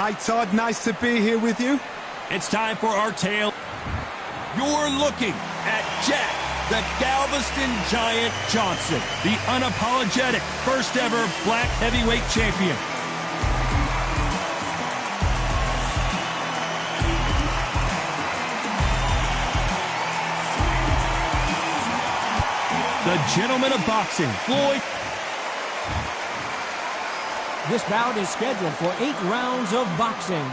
Hi, Todd. Nice to be here with you. It's time for our tale. You're looking at Jack, the Galveston Giant Johnson, the unapologetic first ever black heavyweight champion. The gentleman of boxing, Floyd. This bout is scheduled for 8 rounds of boxing.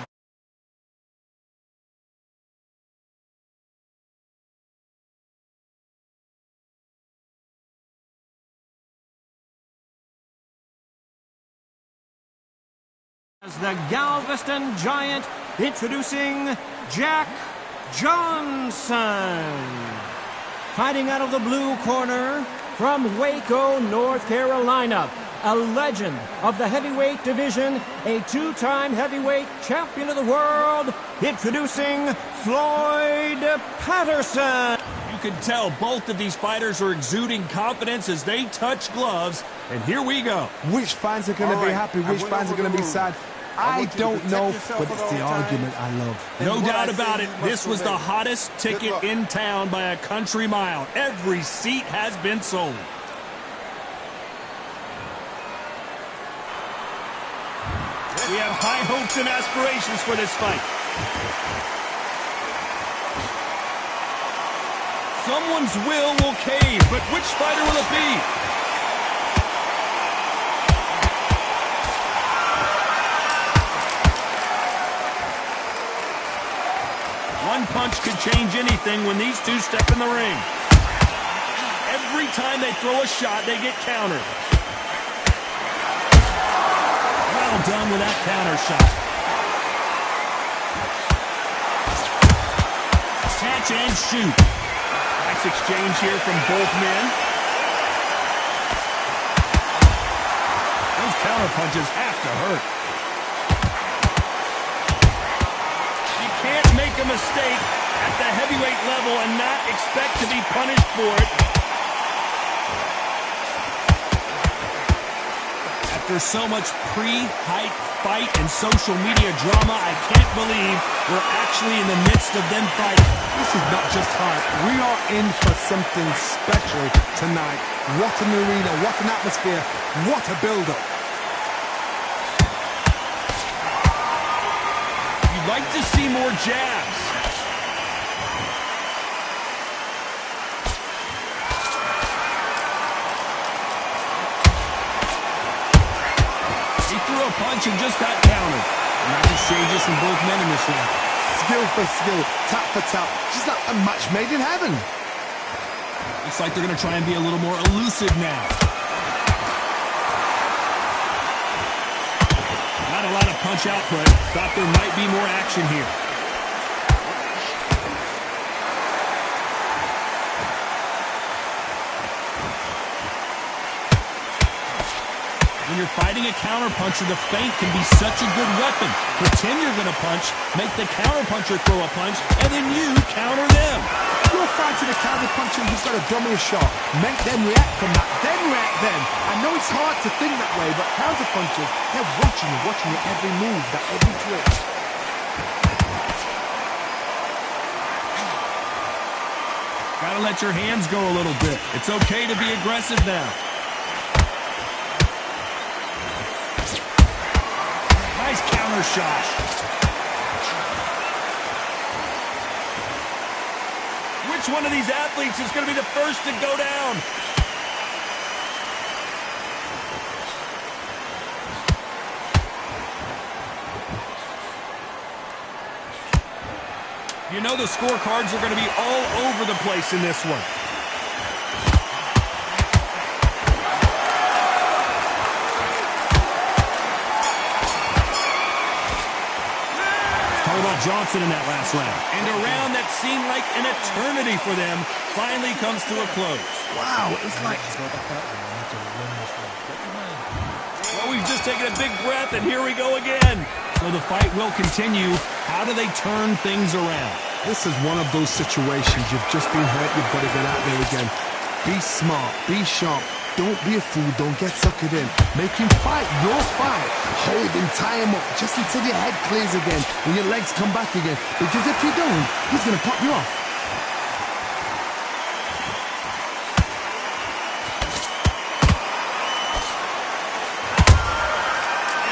As the Galveston Giant, introducing Jack Johnson. Fighting out of the blue corner from Waco, North Carolina, a legend of the heavyweight division, a 2-time heavyweight champion of the world, introducing Floyd Patterson. You can tell both of these fighters are exuding confidence as they touch gloves, and here we go. Which fans are going to be happy, which fans are going to be sad? I don't know, but it's the argument I love. No doubt about it, this was the hottest ticket in town by a country mile. Every seat has been sold. We have high hopes and aspirations for this fight. Someone's will cave, but which fighter will it be? One punch could change anything when these two step in the ring. Every time they throw a shot, they get countered. Well done with that counter shot. Catch and shoot. Nice exchange here from both men. Those counter punches have to hurt. You can't make a mistake at the heavyweight level and not expect to be punished for it. After so much pre-hype fight and social media drama, I can't believe we're actually in the midst of them fighting. This is not just hype. We are in for something special tonight. What an arena, what an atmosphere, what a build-up. You'd like to see more jabs. Threw a punch and just got countered. Not exchanges from both men in this round. Skill for skill, tap for tap. Just like a match made in heaven. Looks like they're going to try and be a little more elusive now. Not a lot of punch output. Thought there might be more action here. When you're fighting a counterpuncher, the feint can be such a good weapon. Pretend you're going to punch, make the counterpuncher throw a punch, and then you counter them. You're fighting a counterpuncher who's got a dummy shot. Make them react from that, then react then. I know it's hard to think that way, but counterpunchers, they're watching your every move, that every trick. Gotta let your hands go a little bit. It's okay to be aggressive now. Nice counter shot. Which one of these athletes is going to be the first to go down? You know the scorecards are going to be all over the place in this one. Johnson in that last round. And a round that seemed like an eternity for them finally comes to a close. Wow, it's like... Well, we've just taken a big breath, and here we go again. So the fight will continue. How do they turn things around? This is one of those situations. You've just been hurt. You've got to get out there again. Be smart. Be sharp. Don't be a fool, don't get suckered in. Make him fight your fight. Hold him, tie him up, just until your head clears again and your legs come back again. Because if you don't, he's going to pop you off.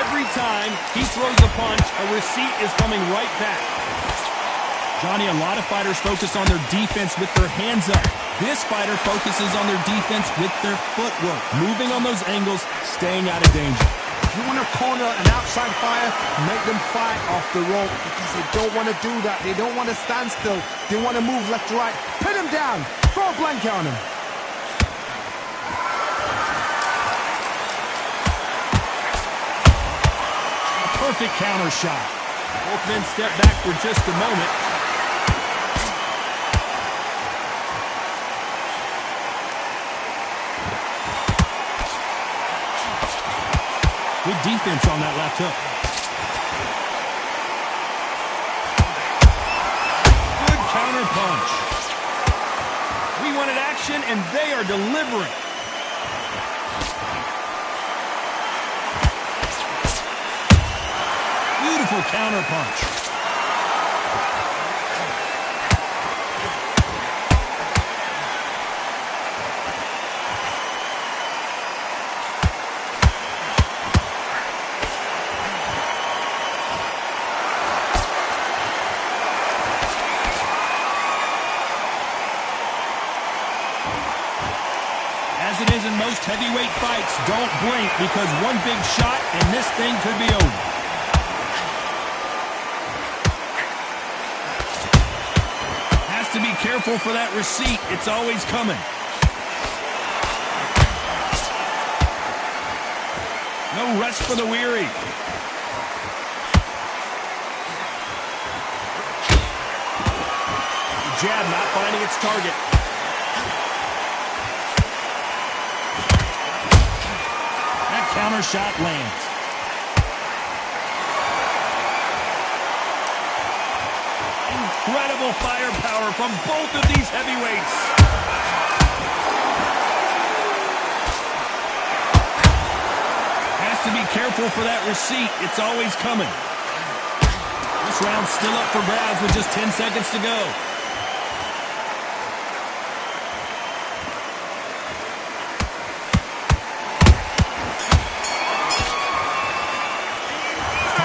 Every time he throws a punch, a receipt is coming right back. Johnny, a lot of fighters focus on their defense with their hands up. This fighter focuses on their defense with their footwork, moving on those angles, staying out of danger. If you want to corner an outside fighter, make them fight off the rope because they don't want to do that. They don't want to stand still. They want to move left to right. Pin him down. Throw a blanket on him. Perfect counter shot. Both men step back for just a moment. Good defense on that left hook. Good counter punch. We wanted action, and they are delivering. Beautiful counter punch. As it is in most heavyweight fights, don't blink because one big shot and this thing could be over. Has to be careful for that receipt. It's always coming. No rest for the weary. The jab not finding its target. Counter shot lands. Incredible firepower from both of these heavyweights. Has to be careful for that receipt. It's always coming. This round's still up for grabs with just 10 seconds to go.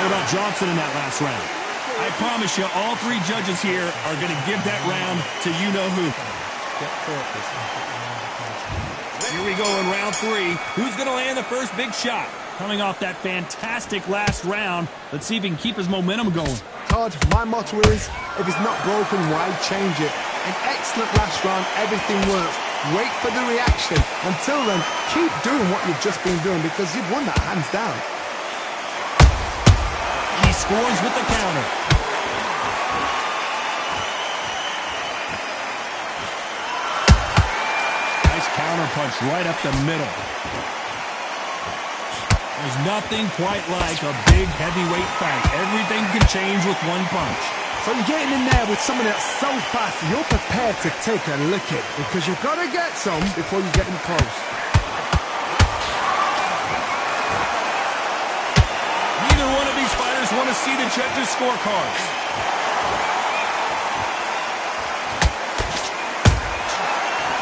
About Johnson in that last round. I promise you, all three judges here are going to give that round to you-know-who. Here we go in round three. Who's going to land the first big shot? Coming off that fantastic last round, let's see if he can keep his momentum going. Todd, my motto is, if it's not broken, why change it? An excellent last round, everything works. Wait for the reaction. Until then, keep doing what you've just been doing because you've won that hands down. He scores with the counter. Nice counter punch right up the middle. There's nothing quite like a big heavyweight fight. Everything can change with one punch. So you're getting in there with someone that's so fast, you're prepared to take a licking because you've got to get some before you get in close. Want to see the judges' scorecards.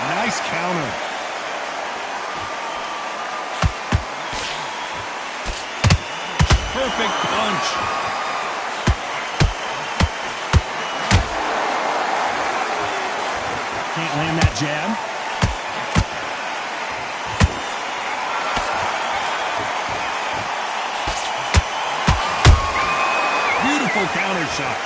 Nice counter. Perfect punch. Can't land that jab. Counter shot.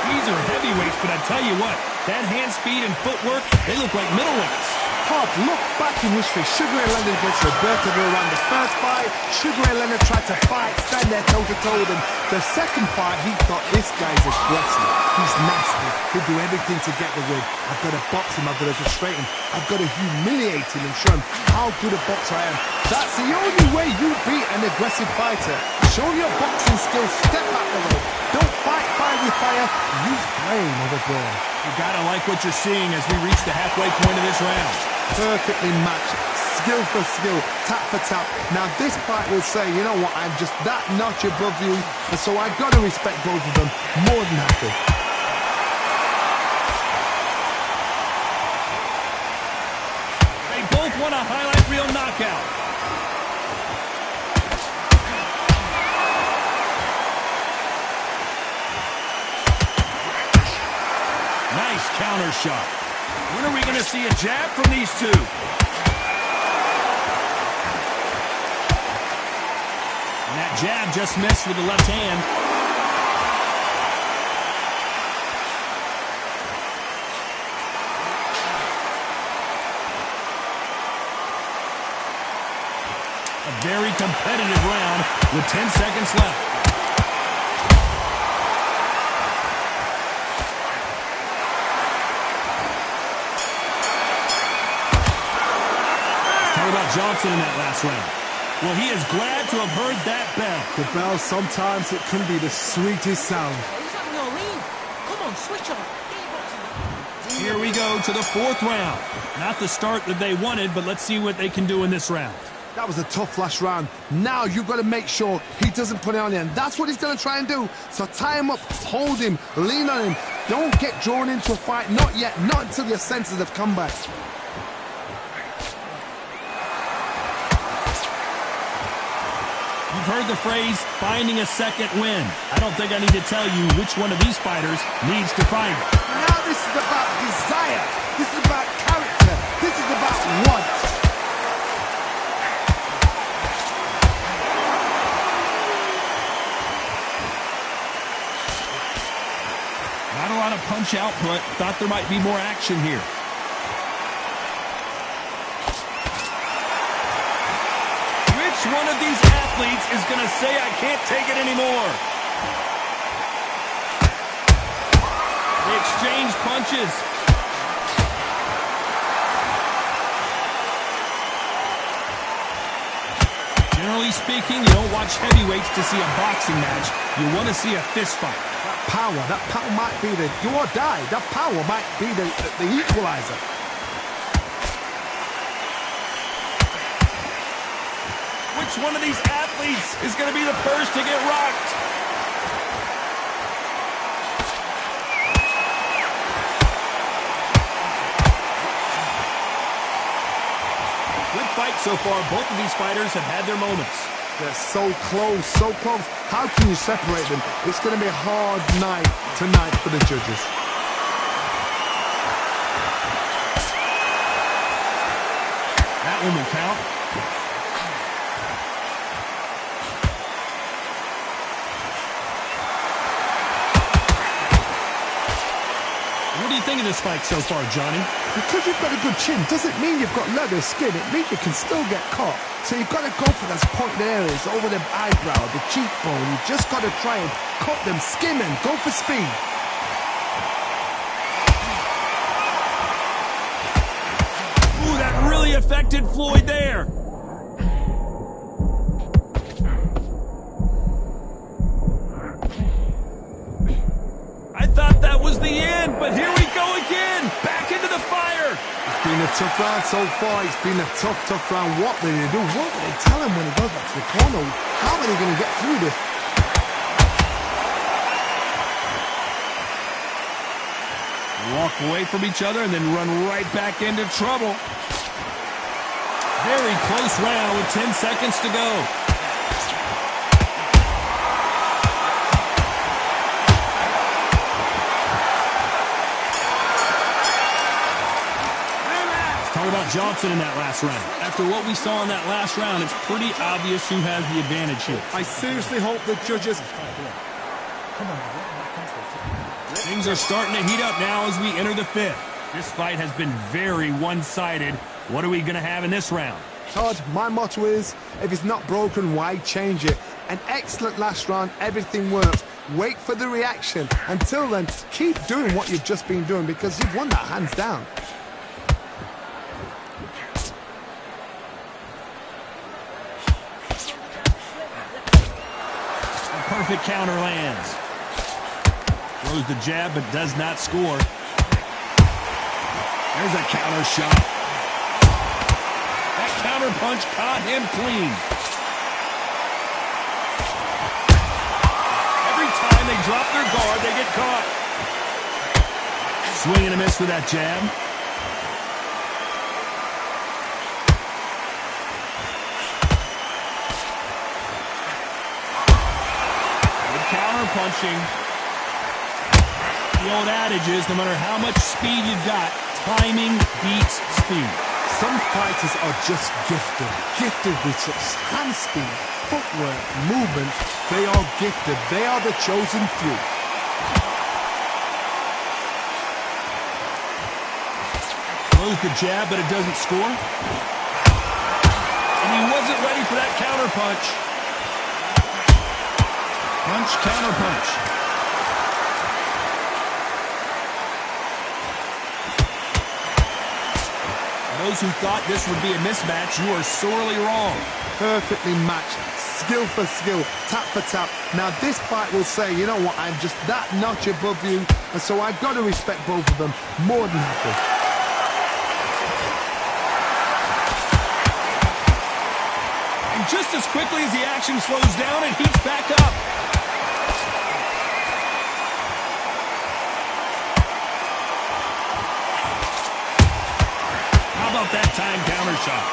These are heavyweights, but I tell you what, that hand speed and footwork, they look like middleweights. Todd, look back in history. Sugar Ray Leonard against Roberto Duran. The first fight, Sugar Ray Leonard tried to fight, stand there toe-to-toe with him. The second fight, he thought, this guy's aggressive. He's nasty. He'll do everything to get the win. I've got to box him. I've got to frustrate him. I've got to humiliate him and show him how good a boxer I am. That's the only way you beat an aggressive fighter. Show your boxing skills. Step out the way. Don't fight with fire, he's playing overboard. You gotta like what you're seeing as we reach the halfway point of this round. Perfectly matched, skill for skill, tap for tap. Now this fight will say, you know what, I'm just that notch above you, and so I've got to respect both of them more than happy. They both want a highlight reel knockout. Nice counter shot. When are we going to see a jab from these two? And that jab just missed with the left hand. A very competitive round with 10 seconds left. Johnson in that last round. Well, he is glad to have heard that bell. The bell, sometimes it can be the sweetest sound. Come on, switch on. Here we go to the fourth round. Not the start that they wanted, but let's see what they can do in this round. That was a tough last round. Now you've got to make sure he doesn't put it on you, and that's what he's going to try and do. So tie him up, hold him, lean on him. Don't get drawn into a fight. Not yet. Not until your senses have come back. You've heard the phrase, finding a second win. I don't think I need to tell you which one of these fighters needs to find it. Now this is about desire. This is about character. This is about want. Not a lot of punch output. Thought there might be more action here. One of these athletes is going to say, I can't take it anymore. They exchange punches. Generally speaking, you don't watch heavyweights to see a boxing match. You want to see a fist fight. That power might be the do or die. That power might be the equalizer. Which one of these athletes is going to be the first to get rocked? Good fight so far. Both of these fighters have had their moments. They're so close, so close. How can you separate them? It's going to be a hard night tonight for the judges. That one will count. What do you think of this fight so far, Johnny? Because you've got a good chin doesn't mean you've got leather skin. It means you can still get caught. So you've got to go for those pointed areas over the eyebrow, the cheekbone. You've just got to try and cut them, skim and go for speed. Ooh, that really affected Floyd there. I thought that was the end, but here we go again. Back into the fire. It's been a tough round so far. It's been a tough round. What will they do? What will they tell him when he goes back to the corner? How are they going to get through this? Walk away from each other and then run right back into trouble. Very close round with 10 seconds to go. Talk about Johnson in that last round. After what we saw in that last round, it's pretty obvious who has the advantage here. I seriously hope the judges... Things are starting to heat up now as we enter the fifth. This fight has been very one-sided. What are we going to have in this round? Todd, my motto is, if it's not broken, why change it? An excellent last round, everything works. Wait for the reaction. Until then, keep doing what you've just been doing because you've won that hands down. A perfect counter lands. Throws the jab, but does not score. There's a counter shot. That counter punch caught him clean. Every time they drop their guard, they get caught. Swing and a miss for that jab. Good counter punching. The old adage is no matter how much speed you've got, timing beats speed. Some fighters are just gifted with such hand speed, footwork, movement. They are gifted. They are the chosen few. Throws the jab, but it doesn't score. And he wasn't ready for that counter punch. Punch, counter punch. Those who thought this would be a mismatch, you are sorely wrong. Perfectly matched, skill for skill, tap for tap. Now this fight will say, you know what, I'm just that notch above you, and so I've got to respect both of them more than happy. And just as quickly as the action slows down, it heats back up. That time counter shot.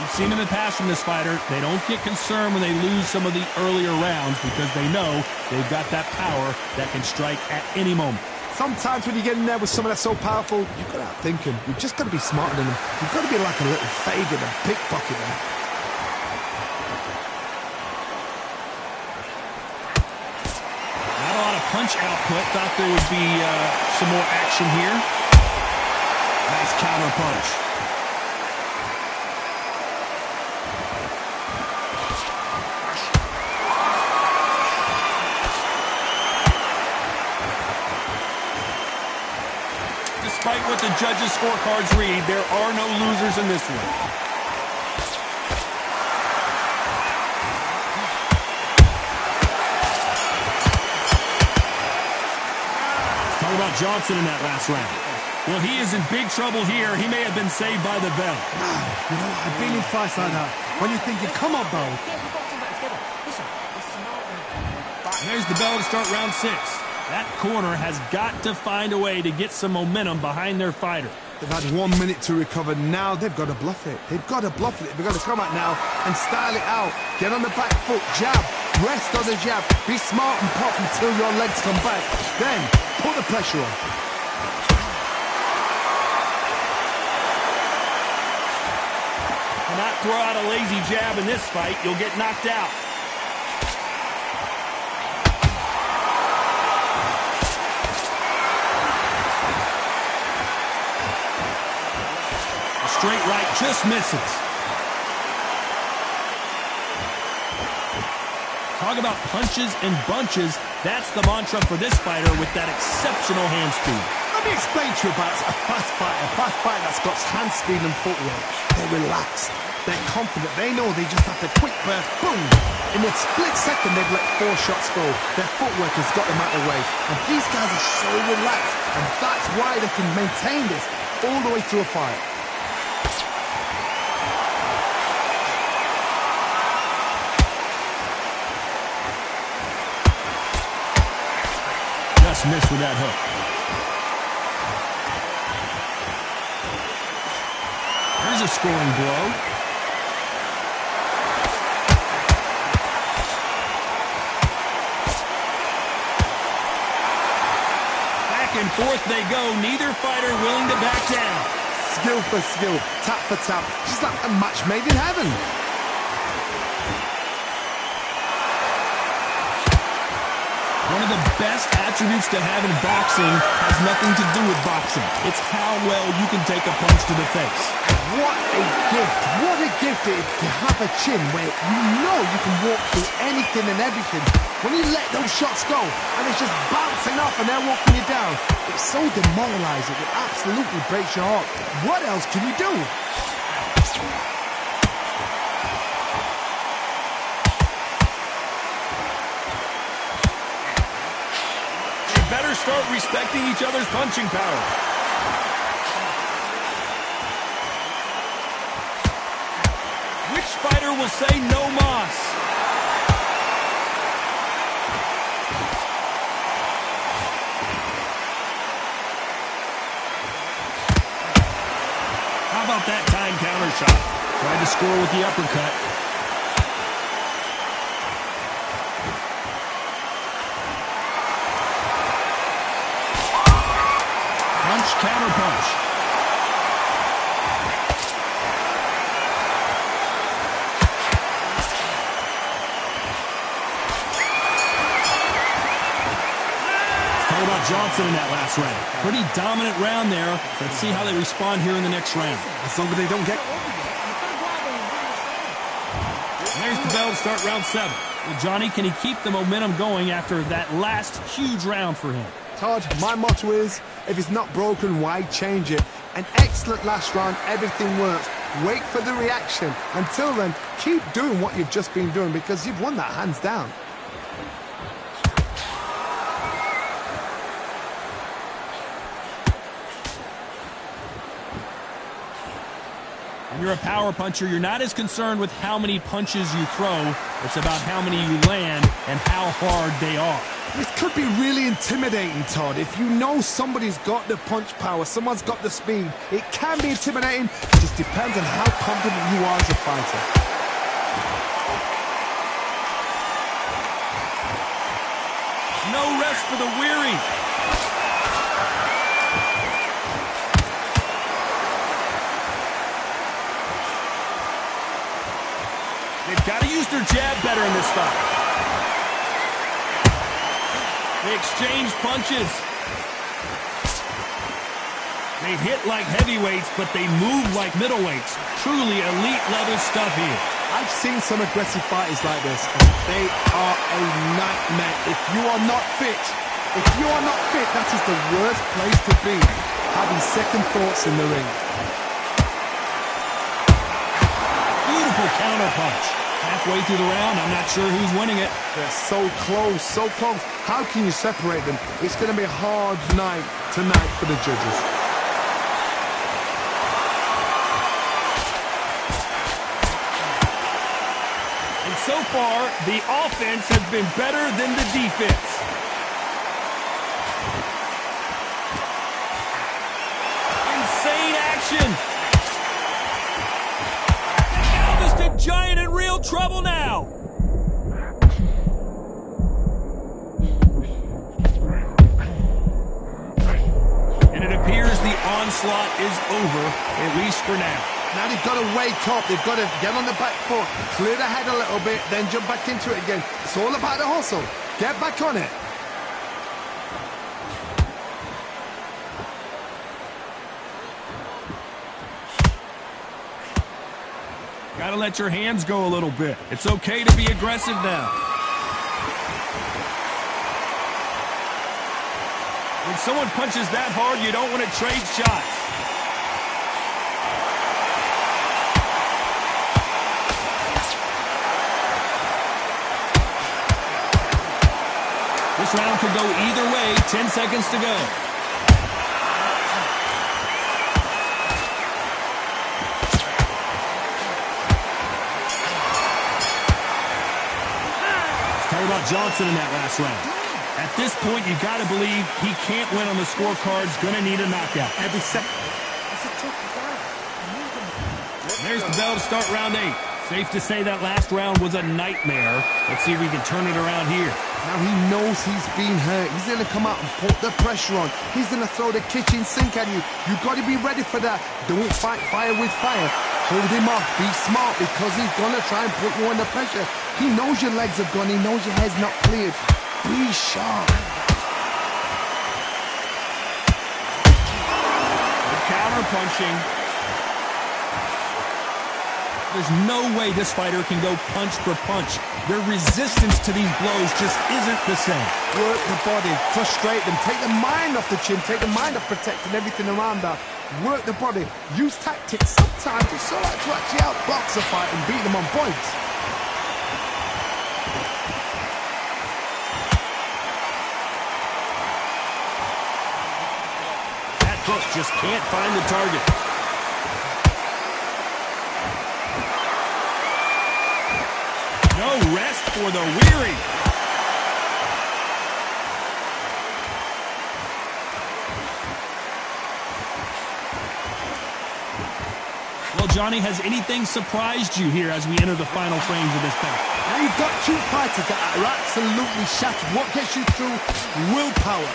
We've seen in the past from this fighter, they don't get concerned when they lose some of the earlier rounds because they know they've got that power that can strike at any moment. Sometimes when you get in there with someone that's so powerful, you've got to outthink him. You've just got to be smarter than him. You've got to be like a little Fagin and pickpocket him. Not a lot of punch output. Thought there would be some more action here. Nice counter punch. Despite what the judges' scorecards read, there are no losers in this one. Talk about Johnson in that last round. Well, he is in big trouble here. He may have been saved by the bell. You know, I've been in fights like that. When you're thinking, come on, bro. And there's the bell to start round 6. That corner has got to find a way to get some momentum behind their fighter. They've had 1 minute to recover. Now they've got to bluff it. They've got to bluff it. They've got to come out now and style it out. Get on the back foot, jab, rest on the jab. Be smart and pop until your legs come back. Then put the pressure on. Cannot throw out a lazy jab in this fight. You'll get knocked out. A straight right just misses. Talk about punches and bunches. That's the mantra for this fighter with that exceptional hand speed. Let me explain to you about a fast fighter that's got hand speed and footwork. They're relaxed, they're confident, they know they just have to quick burst, boom! In a split second, they've let 4 shots go. Their footwork has got them out of the way. And these guys are so relaxed, and that's why they can maintain this all the way through a fight. Just missed with that hook. There's a scoring blow. Back and forth they go. Neither fighter willing to back down. Skill for skill, tap for tap. Just like a match made in heaven. One of the best attributes to have in boxing has nothing to do with boxing. It's how well you can take a punch to the face. What a gift. What a gift it is to have a chin where you know you can walk through anything and everything. When you let those shots go and it's just bouncing off and they're walking you down, it's so demoralizing. It absolutely breaks your heart. What else can you do? start respecting each other's punching power. Which fighter will say no mas? How about that time counter shot? Tried to score with the uppercut. Punch, counter punch. Talk about Johnson in that last round. Pretty dominant round there. Let's see how they respond here in the next round. As long as they don't get... There's the bell to start round 7. Well, Johnny, can he keep the momentum going after that last huge round for him? Todd, my motto is, if it's not broken, why change it? An excellent last round, everything works. Wait for the reaction. Until then, keep doing what you've just been doing because you've won that hands down. When you're a power puncher, you're not as concerned with how many punches you throw. It's about how many you land and how hard they are. This could be really intimidating, Todd. If you know somebody's got the punch power, someone's got the speed, it can be intimidating. It just depends on how confident you are as a fighter. No rest for the weary. They've got to use their jab better in this fight. They exchange punches. They hit like heavyweights, but they move like middleweights. Truly elite level stuff here. I've seen some aggressive fighters like this, and they are a nightmare. If you are not fit, that is the worst place to be, having second thoughts in the ring. Beautiful counter punch. Halfway through the round, I'm not sure who's winning it. They're so close, so close. How can you separate them? It's going to be a hard night tonight for the judges. And so far, the offense has been better than the defense. Insane action. Giant in real trouble now. And it appears the onslaught is over, at least for now. Now they've got to wake up. They've got to get on the back foot, clear the head a little bit, then jump back into it again. It's all about the hustle. Get back on it. Gotta let your hands go a little bit. It's okay to be aggressive now. When someone punches that hard, you don't want to trade shots. This round could go either way. 10 seconds to go. About Johnson in that last round. At this point, you've got to believe he can't win on the scorecards. Going to need a knockout. Every second. There's the bell to start round 8. Safe to say that last round was a nightmare. Let's see if we can turn it around here. Now he knows he's been hurt. He's going to come out and put the pressure on. He's going to throw the kitchen sink at you. You've got to be ready for that. Don't fight fire with fire. Hold him off. Be smart because he's going to try and put you under pressure. He knows your legs are gone. He knows your head's not cleared. Be sharp. The counter punching. There's no way this fighter can go punch for punch. Their resistance to these blows just isn't the same. Work the body. Frustrate them. Take the mind off the chin. Take the mind off protecting everything around that. Work the body. Use tactics. Sometimes it's all right to actually outbox a fight and beat them on points. just can't find the target. No rest for the weary. Well, Johnny, has anything surprised you here as we enter the final frames of this bout? Now you've got two fighters that are absolutely shattered. What gets you through? Willpower.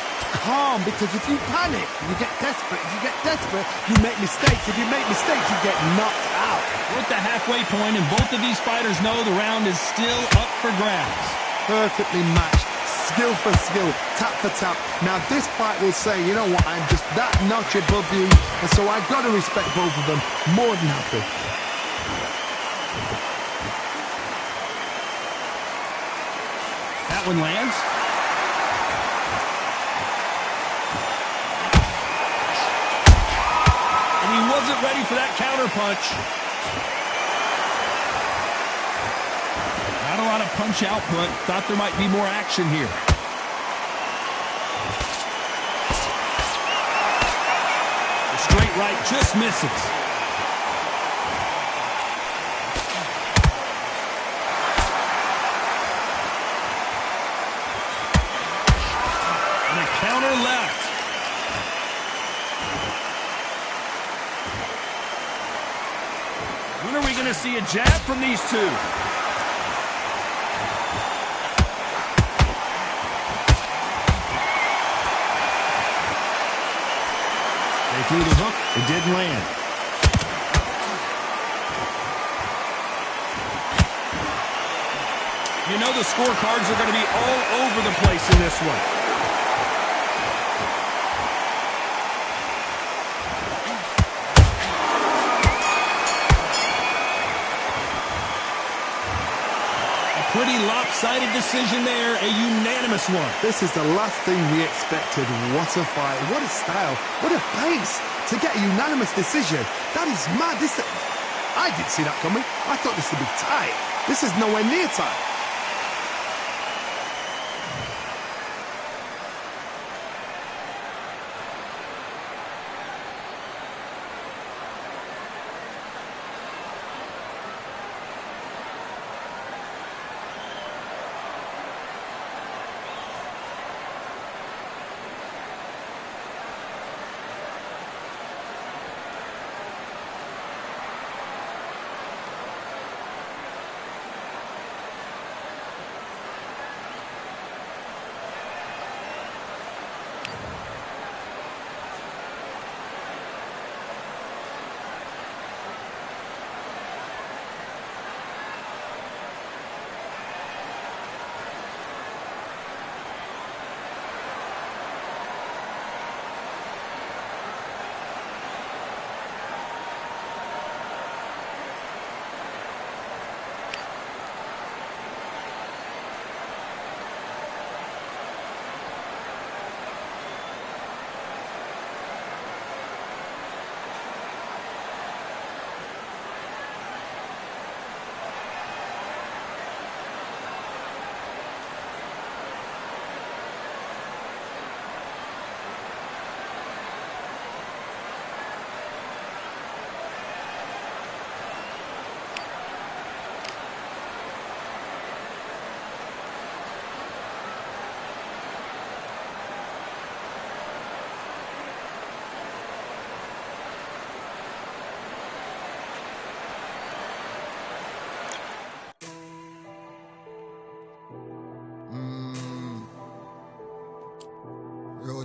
Calm, because if you panic, you get desperate. If you get desperate, you make mistakes. If you make mistakes, you get knocked out. We're at the halfway point, and both of these fighters know the round is still up for grabs. Perfectly matched. Skill for skill, tap for tap. Now this fight will say, you know what, I'm just that notch above you, and so I've got to respect both of them. More than happy. That one lands. And he wasn't ready for that counter punch. Not a lot of punch output. Thought there might be more action here. The straight right just misses. And a counter left. When are we going to see a jab from these two? They threw the hook. It didn't land. You know the scorecards are going to be all over the place in this one. Pretty lopsided decision there, a unanimous one. This is the last thing we expected. What a fight, what a style, what a pace to get a unanimous decision. That is mad. I didn't see that coming. I thought this would be tight. This is nowhere near tight.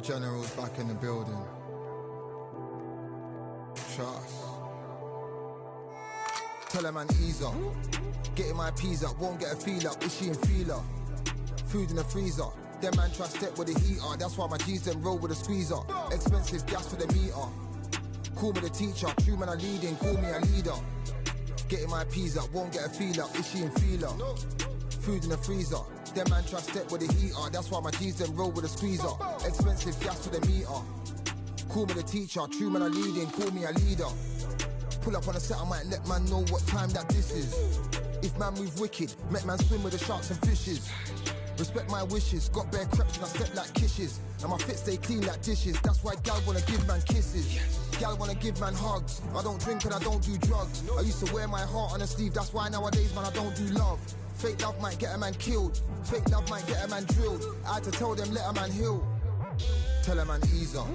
General's back in the building. Trust. Tell her man ease up. Getting my peas up, won't get a feel up. Is she in feeler? Food in the freezer. Them man try step with the heater. That's why my G's them roll with a squeezer. Expensive gas for the meter. Call me the teacher. True man I leading, call me a leader. Getting my peas up, won't get a feel up. Is she in feeler? Food in the freezer. Them man try step with the heater. That's why my G's them roll with a squeezer. Expensive gas for the meter. Call me the teacher. True man I leading, call me a leader. Pull up on a set, I might let man know what time that this is. If man move wicked, make man swim with the sharks and fishes. Respect my wishes, got bare creps and I step like kishes. And my fit stay clean like dishes, that's why gal wanna give man kisses. Gal wanna give man hugs, I don't drink and I don't do drugs. I used to wear my heart on a sleeve, that's why nowadays man I don't do love. Fake love might get a man killed, fake love might get a man drilled. I had to tell them let a man heal. Tell a man ease up.